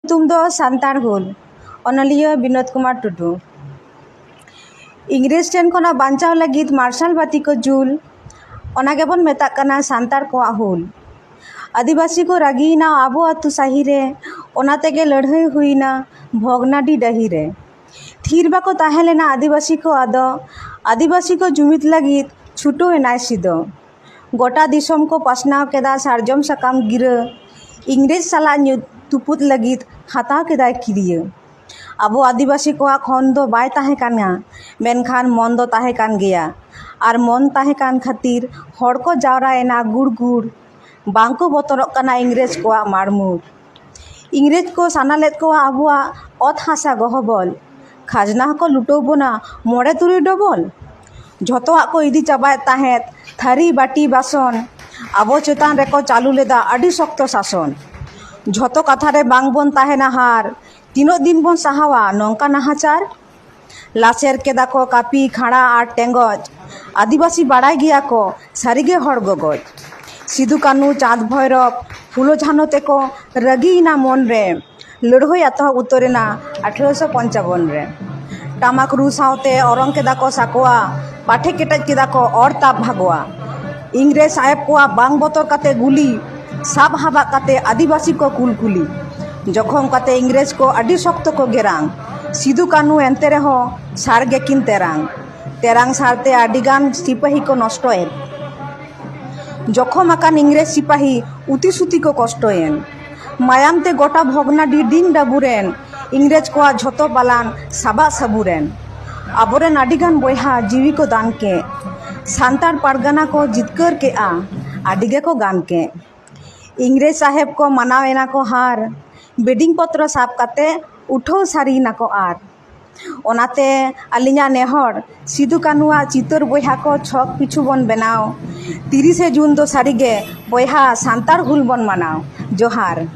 तुम दो सान्तार हुल अनलिया विनोद कुमार टुडू इंग्रेज टेन खना बांचाव लगित मार्शल बाती को जुल ओनागेबन मेताक कना सान्तार को हुल आदिवासी को रागीना आबो आतु साही रे ओनातेगे लड़ाई हुईना भोगनाडी डही रे थीर बाको ताहेलेना आदिवासी को आदो आदिवासी को जुमित लगित छुटो एनाय सिदो गोटा दिसोम को पासनाव केदा सारजम सकाम गिरा इंग्रेज साला तुपुत लगित हताव केदाय किरिया आबो आदिवासी को खन दो बाय ताहे काना मेनखान मन दो ताहे कान गया आर मन ताहे कान खातिर हड़ को जावरा एना गुड़ गुड़ बांको बतरक काना इंग्रेज को मारमुर इंग्रेज को सानालेद को आबुआ अत हासा गहबल खाजना को लुटो बोना मोड़े तुरी डबल झोतोआ को इदी चाबायत ताहेत थारी बाटी बासन आबो चेतान रेको चालू लेदा आडी शक्त शासन झोतो कथा रे बांग बोन ताहेना हार तीनो दिन बोन साहावा नौका नाहाचार लासेर केदा को कापी खाड़ा आर टेंगज आदिवासी बाड़ाय गिया को सारिगे हड़ गगज सिदु कानू चाँद भैरव फुलो झानो तेको रगीना मन रे लड़हई एतहब उतरेना 1855 रे टामाक रू सावते औरंग केदा को साकोआ पाठे केटज केदा को और ताप भागोआ इंग्रेज साहेब को बांग बतर काते गुली साब हाबा काते आदिवासी को कुलकुली जखम काते इंग्रेज को आडी शक्त को गेरांग सिदु कानू एनते रहो सार गेकिन तेरांग सारते आडीगान सिपाही को नष्टएन जखम आकान इंग्रेज सिपाही उती सुती को कष्टएन मायामते गोटा भगना डिंग डाबुरेन इंग्रेज को झोतो बालान साबा साबुरेन आबोरेन आडीगान बयहा जीवी को दान के सान्तार पारगाना को जितकर के आडीगे को गान के इंग्रेज साहेब को मनावेना को हार बेडिंग पत्र साब काते उठो सारी ना को आर ओनाते अलिया नेहर सिदु कानुआ चितर बयहा को छक पिछु बन बनाओ 30 जून दो सारिगे बयहा सान्तार हुल बन मनाओ जोहार।